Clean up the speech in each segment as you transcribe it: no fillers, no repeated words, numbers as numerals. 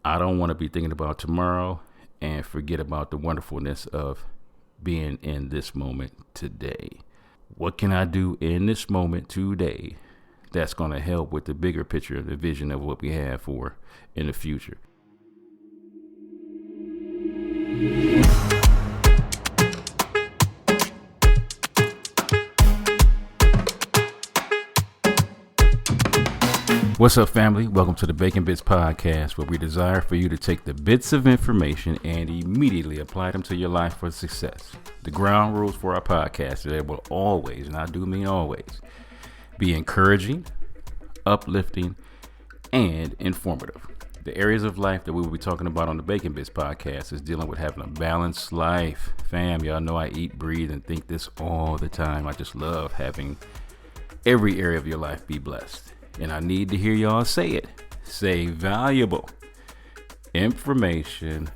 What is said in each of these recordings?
I don't want to be thinking about tomorrow and forget about the wonderfulness of being in this moment today. What can I do in this moment today that's going to help with the bigger picture, the vision of what we have for in the future? What's up, family? Welcome to the Bacon Bits Podcast, where we desire for you to take the bits of information and immediately apply them to your life for success. The ground rules for our podcast are that will always, and I do mean always, be encouraging, uplifting, and informative. The areas of life that we will be talking about on the Bacon Bits Podcast is dealing with having a balanced life. Fam, y'all know I eat, breathe, and think this all the time. I just love having every area of your life be blessed. And I need to hear y'all say it. Say valuable information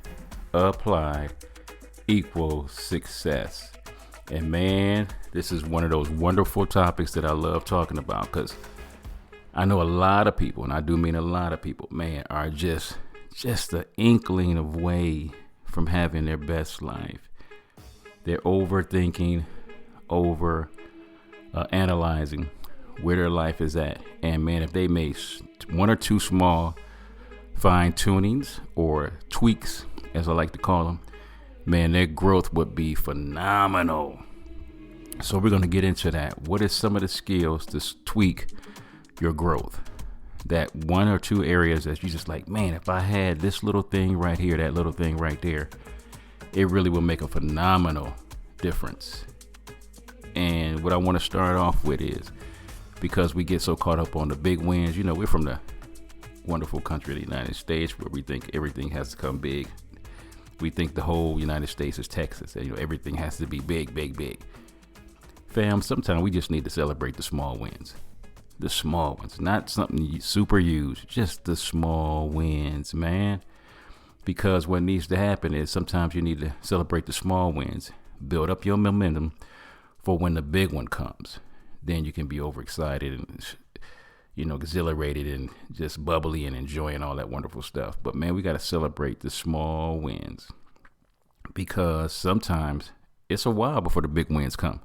applied equals success. And man, this is one of those wonderful topics that I love talking about, because I know a lot of people, and I do mean a lot of people, man, are just the inkling of way from having their best life. They're overthinking, analyzing where their life is at. And man, if they made one or two small fine tunings or tweaks, as I like to call them, man, their growth would be phenomenal. So we're going to get into that. What is some of the skills to tweak your growth? That one or two areas that you just like, man, if I had this little thing right here, that little thing right there, it really will make a phenomenal difference. And what I want to start off with is, because we get so caught up on the big wins. You know, we're from the wonderful country of the United States, where we think everything has to come big. We think the whole United States is Texas, and everything has to be big, big, big. Fam, sometimes we just need to celebrate the small wins. The small ones, not something super huge, just the small wins, man. Because what needs to happen is sometimes you need to celebrate the small wins, build up your momentum for when the big one comes. Then you can be overexcited and, exhilarated and just bubbly and enjoying all that wonderful stuff. But man, we got to celebrate the small wins, because sometimes it's a while before the big wins come.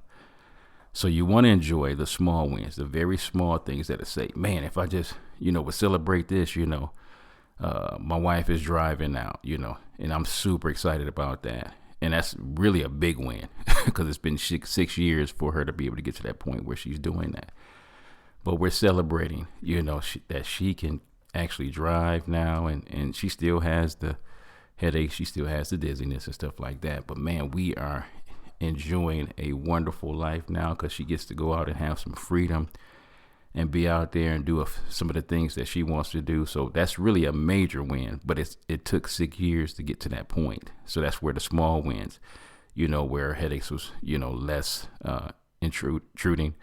So you want to enjoy the small wins, the very small things that say, man, if I just, would celebrate this, my wife is driving now, and I'm super excited about that. And that's really a big win, because it's been 6 years for her to be able to get to that point where she's doing that. But we're celebrating, that she can actually drive now, and she still has the headache. She still has the dizziness and stuff like that. But man, we are enjoying a wonderful life now, because she gets to go out and have some freedom and be out there and do some of the things that she wants to do. So that's really a major win, but it took 6 years to get to that point. So that's where the small wins, where headaches was, less intruding,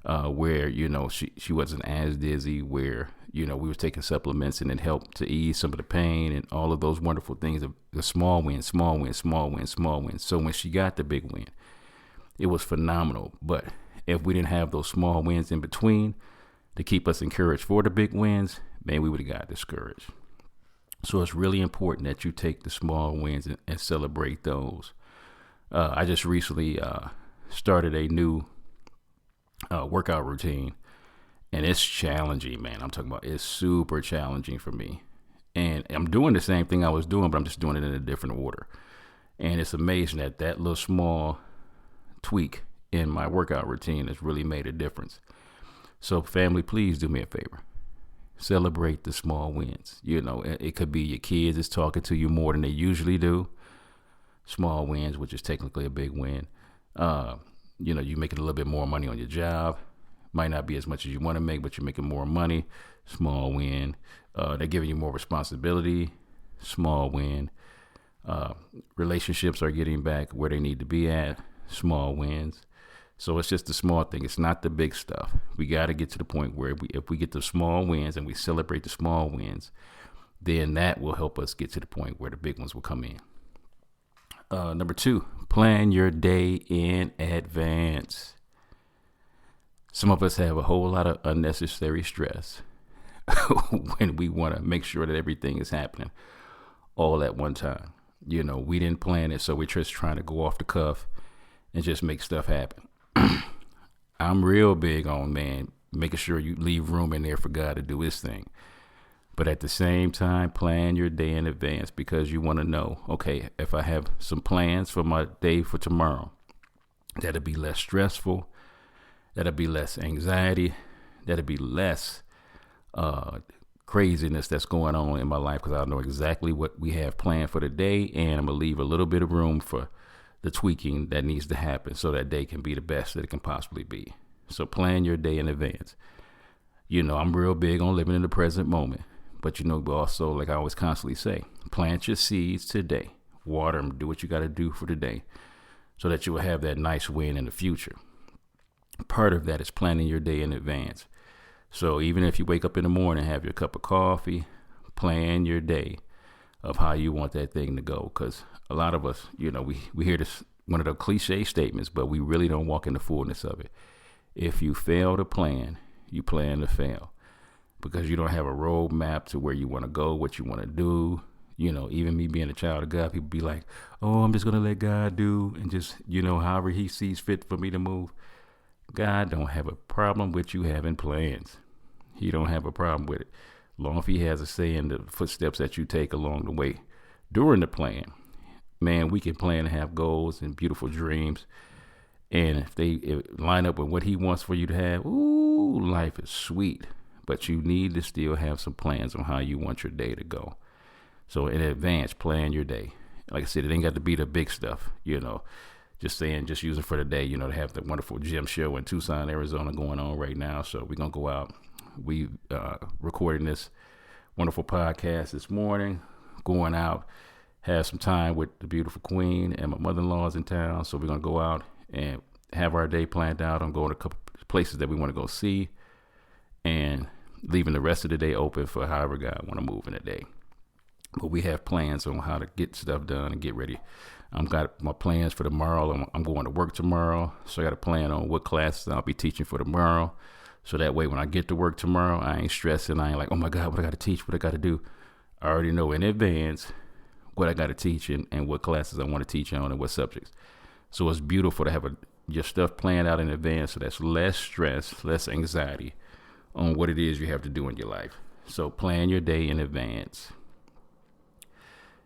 where, she wasn't as dizzy, where, we were taking supplements and it helped to ease some of the pain and all of those wonderful things. The small wins, small wins, small wins, small wins. So when she got the big win, it was phenomenal. But if we didn't have those small wins in between to keep us encouraged for the big wins, man, we would have got discouraged. So it's really important that you take the small wins and celebrate those. I just recently started a new workout routine, and it's challenging, man. I'm talking about it's super challenging for me. And I'm doing the same thing I was doing, but I'm just doing it in a different order. And it's amazing that little small tweak in my workout routine has really made a difference. So family, please do me a favor. Celebrate the small wins. It could be your kids is talking to you more than they usually do. Small wins, which is technically a big win. You making a little bit more money on your job. Might not be as much as you want to make, but you're making more money. Small win. They're giving you more responsibility. Small win. Relationships are getting back where they need to be at. Small wins. So it's just the small thing. It's not the big stuff. We got to get to the point where if we get the small wins and we celebrate the small wins, then that will help us get to the point where the big ones will come in. Number 2, plan your day in advance. Some of us have a whole lot of unnecessary stress when we want to make sure that everything is happening all at one time. We didn't plan it, so we're just trying to go off the cuff and just make stuff happen. I'm real big on, man, making sure you leave room in there for God to do his thing. But at the same time, plan your day in advance, because you want to know, okay, if I have some plans for my day for tomorrow, that'll be less stressful, that'll be less anxiety, that'll be less craziness that's going on in my life, because I know exactly what we have planned for the day, and I'm going to leave a little bit of room for the tweaking that needs to happen so that day can be the best that it can possibly be. So plan your day in advance. I'm real big on living in the present moment. But, also, like I always constantly say, plant your seeds today. Water them. Do what you got to do for today so that you will have that nice win in the future. Part of that is planning your day in advance. So even if you wake up in the morning, have your cup of coffee, plan your day of how you want that thing to go. Because a lot of us, we hear this, one of the cliche statements, but we really don't walk in the fullness of it. If you fail to plan, you plan to fail. Because you don't have a roadmap to where you want to go, what you want to do. Even me being a child of God, people be like, oh, I'm just going to let God do, and just, however he sees fit for me to move. God don't have a problem with you having plans. He don't have a problem with it. Long if he has a say in the footsteps that you take along the way during the plan. Man, we can plan and have goals and beautiful dreams. And if they line up with what he wants for you to have, ooh, life is sweet. But you need to still have some plans on how you want your day to go. So in advance, plan your day. Like I said, it ain't got to be the big stuff, just use it for the day, to have the wonderful gym show in Tucson, Arizona going on right now. So we're going to go out. We recording this wonderful podcast this morning, going out, have some time with the beautiful queen, and my mother-in-law's in town. So we're going to go out and have our day planned out. I'm going to a couple places that we want to go see, and leaving the rest of the day open for however God want to move in the day. But we have plans on how to get stuff done and get ready. I've got my plans for tomorrow. I'm going to work tomorrow, so I got a plan on what classes I'll be teaching for tomorrow. So that way, when I get to work tomorrow, I ain't stressing. I ain't like, oh my God, what I got to teach, what I got to do. I already know in advance what I got to teach and what classes I want to teach on and what subjects. So it's beautiful to have your stuff planned out in advance, so that's less stress, less anxiety on what it is you have to do in your life. So plan your day in advance.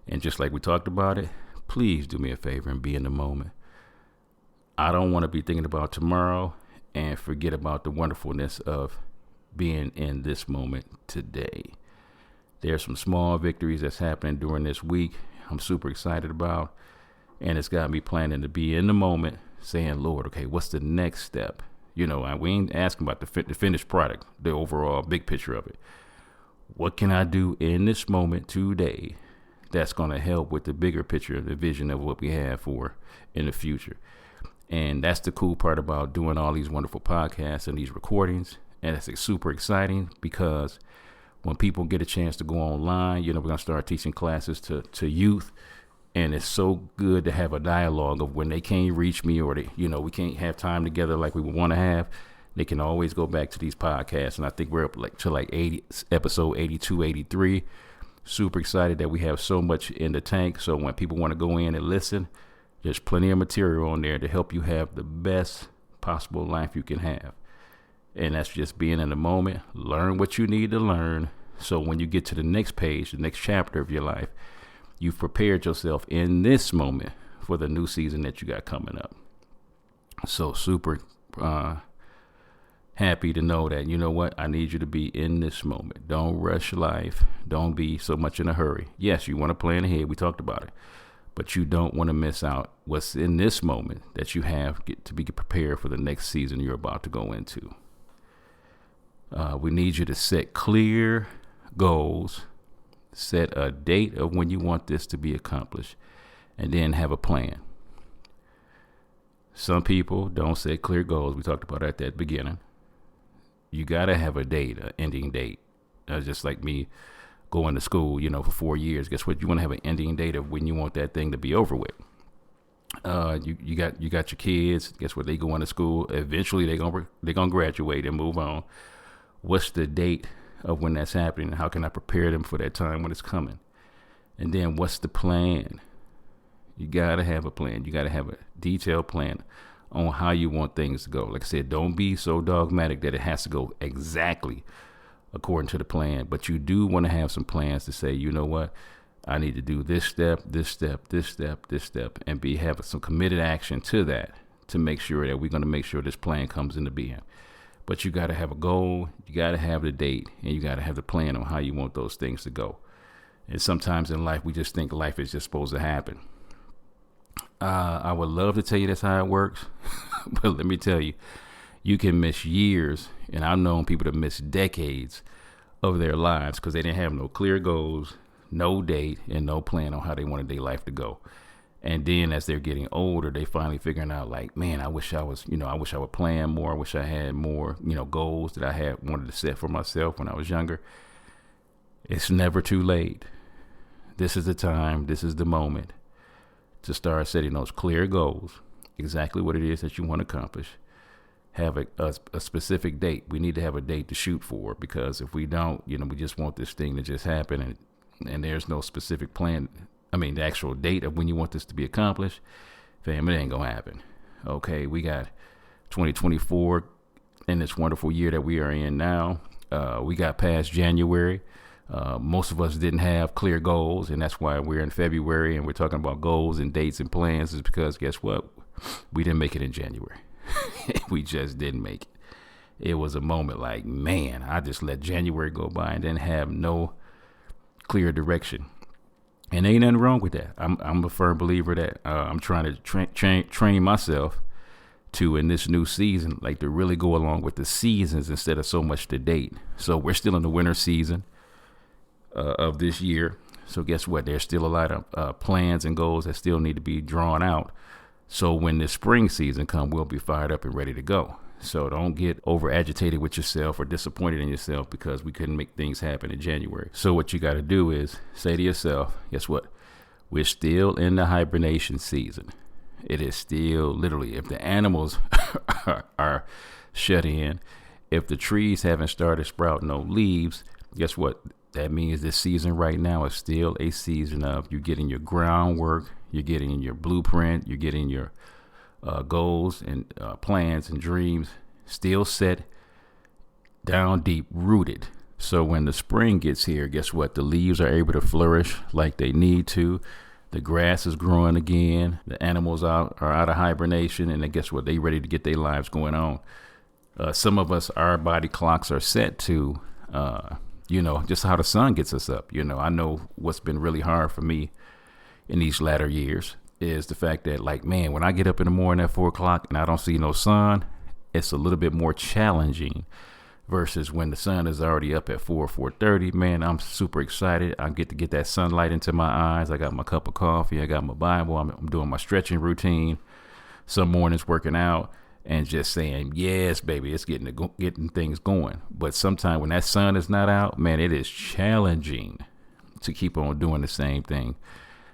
And just like we talked about it, please do me a favor and be in the moment. I don't want to be thinking about tomorrow and forget about the wonderfulness of being in this moment today. There's some small victories that's happening during this week I'm super excited about. And it's got me planning to be in the moment saying, Lord, okay, what's the next step? We ain't asking about the finished product, the overall big picture of it. What can I do in this moment today that's going to help with the bigger picture, the vision of what we have for in the future? And that's the cool part about doing all these wonderful podcasts and these recordings. And it's super exciting because when people get a chance to go online, we're going to start teaching classes to youth. And it's so good to have a dialogue of when they can't reach me or we can't have time together like we would want to have. They can always go back to these podcasts. And I think we're up to episode 82, 83. Super excited that we have so much in the tank. So when people want to go in and listen, there's plenty of material on there to help you have the best possible life you can have. And that's just being in the moment. Learn what you need to learn. So when you get to the next page, the next chapter of your life, you've prepared yourself in this moment for the new season that you got coming up. So super happy to know that, what, I need you to be in this moment. Don't rush life. Don't be so much in a hurry. Yes, you want to plan ahead. We talked about it. But you don't want to miss out what's in this moment that you have to be prepared for the next season you're about to go into. We need you to set clear goals. Set a date of when you want this to be accomplished, and then have a plan. Some people don't set clear goals. We talked about that at the beginning. You got to have a date, an ending date. Just like me going to school, for 4 years. Guess what? You want to have an ending date of when you want that thing to be over with. You got your kids. Guess what? They go into school. Eventually, they're gonna graduate and move on. What's the date of when that's happening? How can I prepare them for that time when it's coming? And then what's the plan? You got to have a plan. You got to have a detailed plan on how you want things to go. Like I said, don't be so dogmatic that it has to go exactly according to the plan. But you do want to have some plans to say, you know what? I need to do this step, this step, this step, this step, and have some committed action to that to make sure that we're going to make sure this plan comes into being. But you got to have a goal, you got to have the date, and you got to have the plan on how you want those things to go. And sometimes in life, we just think life is just supposed to happen. I would love to tell you that's how it works, but let me tell you, you can miss years, and I've known people to miss decades of their lives because they didn't have no clear goals, no date, and no plan on how they wanted their life to go. And then as they're getting older, they finally figuring out like, man, I wish I would plan more. I wish I had more, goals that I wanted to set for myself when I was younger. It's never too late. This is the time. This is the moment to start setting those clear goals, exactly what it is that you want to accomplish. Have a specific date. We need to have a date to shoot for, because if we don't, we just want this thing to just happen, and there's no specific plan. I mean, the actual date of when you want this to be accomplished, fam, it ain't gonna happen. Okay, we got 2024 in this wonderful year that we are in now. We got past January. Most of us didn't have clear goals, and that's why we're in February and we're talking about goals and dates and plans, is because guess what? We didn't make it in January. We just didn't make it. It was a moment like, man, I just let January go by and didn't have no clear direction. And ain't nothing wrong with that. I'm a firm believer that I'm trying to train myself to, in this new season, like to really go along with the seasons instead of so much the date. So we're still in the winter season of this year. So guess what? There's still a lot of plans and goals that still need to be drawn out. So when the spring season comes, we'll be fired up and ready to go. So don't get over agitated with yourself or disappointed in yourself because we couldn't make things happen in January. So what you got to do is say to yourself, guess what? We're still in the hibernation season. It is still literally, if the animals are shut in, if the trees haven't started sprouting no leaves, guess what? That means this season right now is still a season of you getting your groundwork, you're getting your blueprint, you're getting your goals and plans and dreams still set down deep, rooted. So when the spring gets here, guess what? The leaves are able to flourish like they need to. The grass is growing again. The animals are out of hibernation, and then guess what? They ready to get their lives going on. Some of us, our body clocks are set to, just how the sun gets us up. I know what's been really hard for me in these latter years is the fact that, like, man, when I get up in the morning at 4:00 and I don't see no sun, it's a little bit more challenging versus when the sun is already up at 4:30. Man, I'm super excited. I get to get that sunlight into my eyes. I got my cup of coffee. I got my Bible. I'm doing my stretching routine. Some mornings working out and just saying, yes, baby, it's getting things going. But sometimes when that sun is not out, man, it is challenging to keep on doing the same thing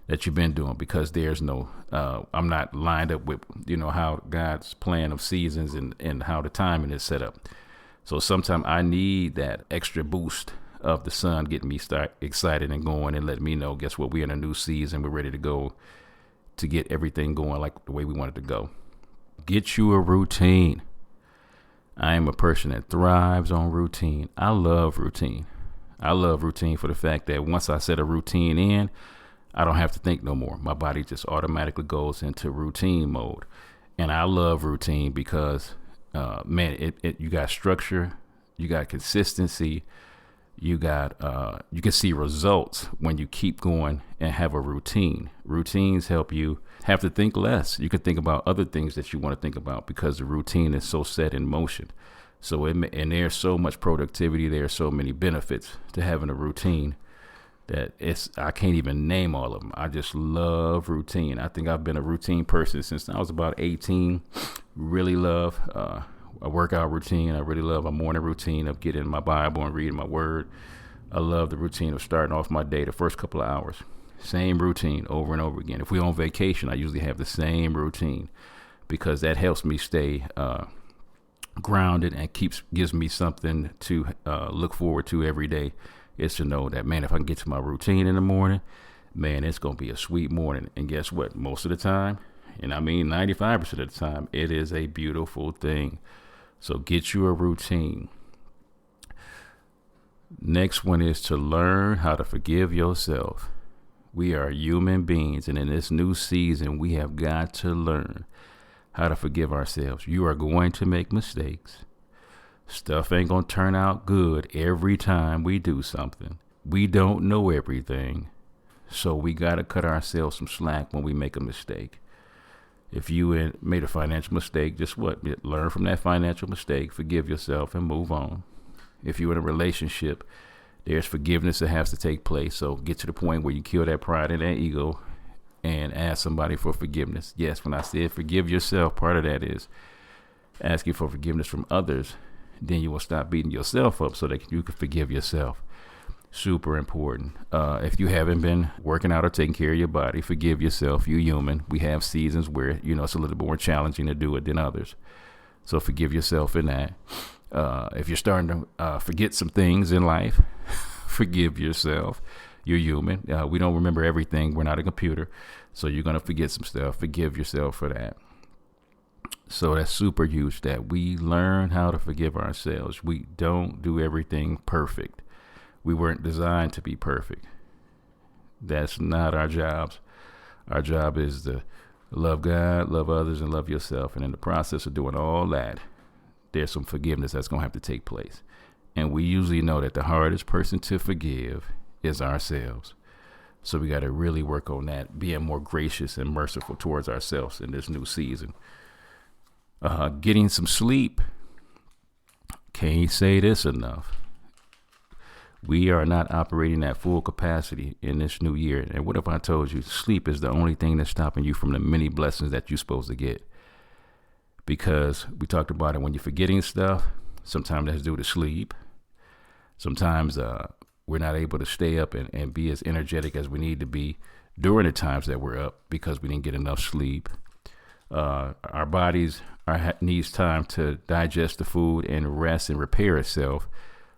that you've been doing, because there's no, I'm not lined up with, how God's plan of seasons and how the timing is set up. So sometimes I need that extra boost of the sun getting me excited and going and letting me know, guess what? We're in a new season. We're ready to go to get everything going like the way we want it to go. Get you a routine. I am a person that thrives on routine. I love routine. I love routine for the fact that once I set a routine in, I don't have to think no more. My body just automatically goes into routine mode. And I love routine because, you got structure, you got consistency, you can see results when you keep going and have a routine. Routines help you have to think less. You can think about other things that you want to think about because the routine is so set in motion. So, and there's so much productivity. There's so many benefits to having a routine that I can't even name all of them. I just love routine. I think I've been a routine person since I was about 18. Really love a workout routine. I really love a morning routine of getting my Bible and reading my word. I love the routine of starting off my day, the first couple of hours. Same routine over and over again. If we're on vacation, I usually have the same routine because that helps me stay grounded and gives me something to look forward to every day. Is to know that, man, if I can get to my routine in the morning, man, it's going to be a sweet morning. And guess what? Most of the time, and I mean 95% of the time, it is a beautiful thing. So get you a routine. Next one is to learn how to forgive yourself. We are human beings, and in this new season, we have got to learn how to forgive ourselves. You are going to make mistakes. Stuff ain't going to turn out good every time we do something. We don't know everything, so we got to cut ourselves some slack when we make a mistake. If you made a financial mistake, just learn from that financial mistake, forgive yourself, and move on. If you're in a relationship, there's forgiveness that has to take place. So get to the point where you kill that pride and that ego and ask somebody for forgiveness. Yes, when I said forgive yourself, part of that is asking for forgiveness from others. Then you will stop beating yourself up so that you can forgive yourself. Super important. If you haven't been working out or taking care of your body, forgive yourself. You're human. We have seasons where, it's a little bit more challenging to do it than others. So forgive yourself in that. If you're starting to forget some things in life, forgive yourself. You're human. We don't remember everything. We're not a computer. So you're going to forget some stuff. Forgive yourself for that. So that's super huge that we learn how to forgive ourselves. We don't do everything perfect. We weren't designed to be perfect. That's not our jobs. Our job is to love God, love others, and love yourself. And in the process of doing all that, there's some forgiveness that's going to have to take place. And we usually know that the hardest person to forgive is ourselves. So we got to really work on that, being more gracious and merciful towards ourselves in this new season. Getting some sleep. Can't say this enough. We are not operating at full capacity in this new year. And what if I told you sleep is the only thing that's stopping you from the many blessings that you're supposed to get? Because we talked about it, when you're forgetting stuff, sometimes that's due to sleep. Sometimes we're not able to stay up and be as energetic as we need to be during the times that we're up because we didn't get enough sleep. Our bodies needs time to digest the food and rest and repair itself,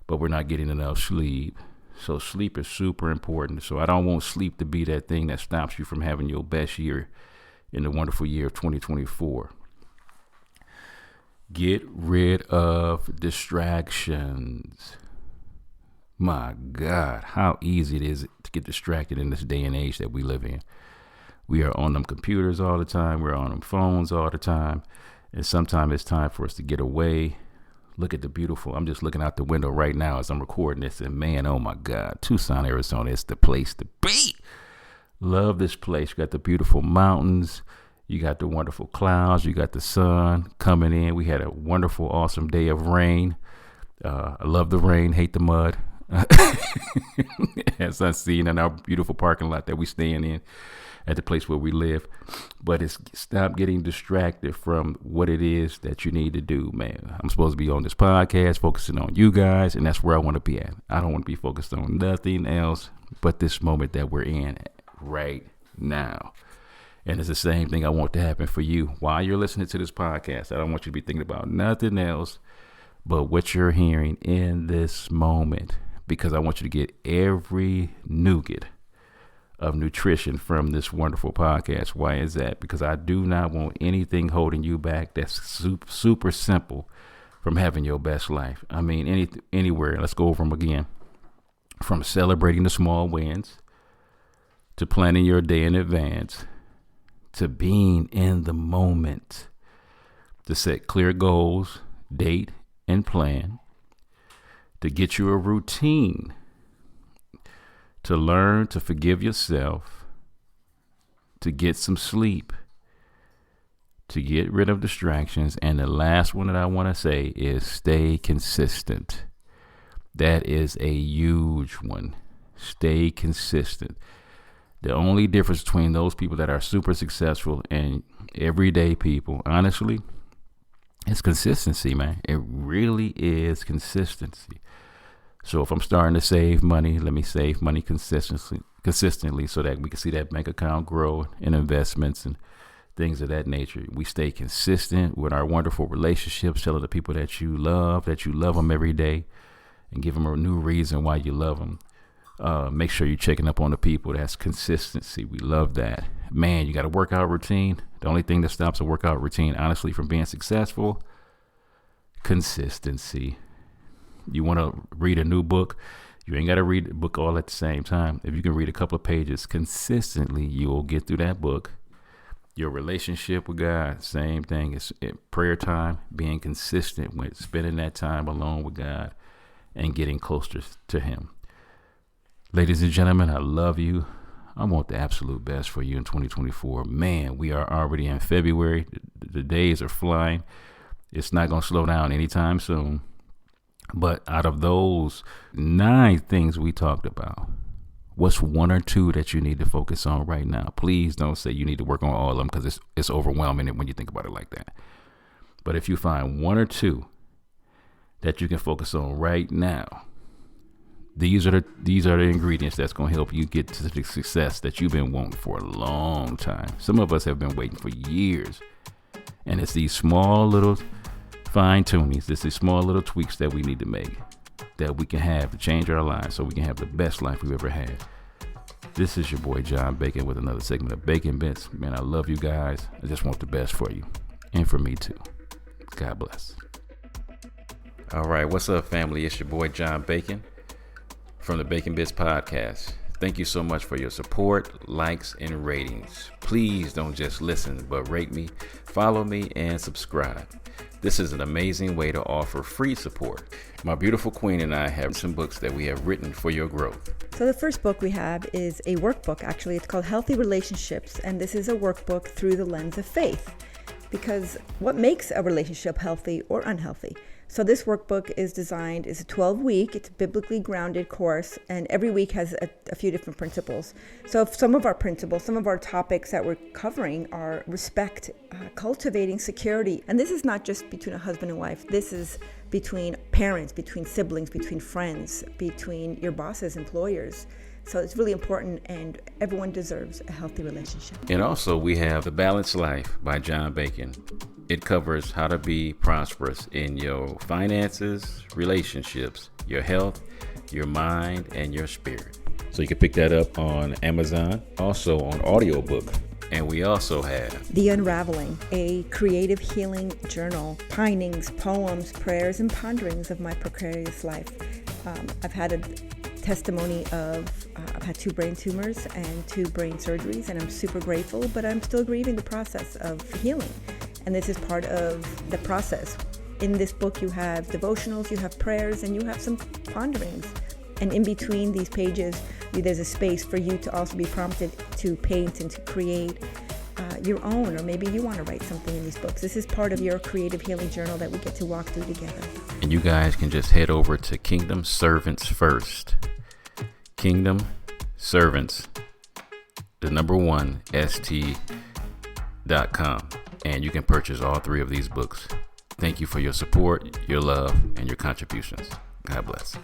but we're not getting enough sleep. So sleep is super important. So I don't want sleep to be that thing that stops you from having your best year in the wonderful year of 2024. Get rid of distractions. My God, how easy it is to get distracted in this day and age that we live in. We are on them computers all the time. We're on them phones all the time. And sometimes it's time for us to get away. Look at the beautiful. I'm just looking out the window right now as I'm recording this. And man, oh my God, Tucson, Arizona is the place to be. Love this place. You got the beautiful mountains. You got the wonderful clouds. You got the sun coming in. We had a wonderful, awesome day of rain. I love the rain, hate the mud. As I've seen in our beautiful parking lot that we staying in at the place where we live. But it's stop getting distracted from what it is that you need to do, man. I'm supposed to be on this podcast, focusing on you guys, and that's where I want to be at. I don't want to be focused on nothing else but this moment that we're in right now. And it's the same thing I want to happen for you while you're listening to this podcast. I don't want you to be thinking about nothing else but what you're hearing in this moment, because I want you to get every nougat of nutrition from this wonderful podcast. Why is that? Because I do not want anything holding you back that's super simple from having your best life. I mean, anywhere. Let's go over them again. From celebrating the small wins, to planning your day in advance, to being in the moment, to set clear goals, date, and plan, to get you a routine, to learn to forgive yourself, to get some sleep, to get rid of distractions. And the last one that I want to say is stay consistent. That is a huge one. Stay consistent. The only difference between those people that are super successful and everyday people, honestly, is consistency, man. It really is consistency. So if I'm starting to save money, let me save money consistently so that we can see that bank account grow in investments and things of that nature. We stay consistent with our wonderful relationships, telling the people that you love them every day and give them a new reason why you love them. Make sure you're checking up on the people. That's consistency. We love that. Man, you got a workout routine. The only thing that stops a workout routine, honestly, from being successful, consistency. You want to read a new book, you ain't got to read the book all at the same time. If you can read a couple of pages consistently, you will get through that book. Your relationship with God, same thing. It's prayer time, being consistent with spending that time alone with God and getting closer to him. Ladies and gentlemen, I love you. I want the absolute best for you in 2024. Man, we are already in February. The days are flying. It's not going to slow down anytime soon. But out of those 9 things we talked about, what's 1 or 2 that you need to focus on right now? Please don't say you need to work on all of them, because it's overwhelming when you think about it like that. But if you find 1 or 2 that you can focus on right now, these are the ingredients that's going to help you get to the success that you've been wanting for a long time. Some of us have been waiting for years. And it's these small little fine tunings, it's these small little tweaks that we need to make, that we can have to change our lives so we can have the best life we've ever had. This is your boy John Bacon with another segment of Bacon Bits. Man, I love you guys. I just want the best for you and for me too. God bless. All right, what's up, family? It's your boy John Bacon from the Bacon Bits podcast. Thank you so much for your support, likes, and ratings. Please don't just listen, but rate me, follow me, and subscribe. This is an amazing way to offer free support. My beautiful queen and I have some books that we have written for your growth. So the first book we have is a workbook. Actually, it's called Healthy Relationships, and this is a workbook through the lens of faith. Because what makes a relationship healthy or unhealthy? So this workbook is designed, it's a 12-week, it's a biblically grounded course, and every week has a few different principles. So if some of our principles, some of our topics that we're covering are respect, cultivating security. And this is not just between a husband and wife. This is between parents, between siblings, between friends, between your bosses, employers. So it's really important, and everyone deserves a healthy relationship. And also we have The Balanced Life by John Bacon. It covers how to be prosperous in your finances, relationships, your health, your mind, and your spirit. So you can pick that up on Amazon, also on audiobook. And we also have The Unraveling, a creative healing journal, pinings, poems, prayers, and ponderings of my precarious life. I've had a testimony of I've had 2 brain tumors and 2 brain surgeries, and I'm super grateful, but I'm still grieving the process of healing. And this is part of the process. In this book, you have devotionals, you have prayers, and you have some ponderings. And in between these pages, there's a space for you to also be prompted to paint and to create your own, or maybe you want to write something in these books. This is part of your creative healing journal that we get to walk through together. And you guys can just head over to Kingdom Servants First. Kingdom Servants, the number 1, st.com. And you can purchase all 3 of these books. Thank you for your support, your love, and your contributions. God bless.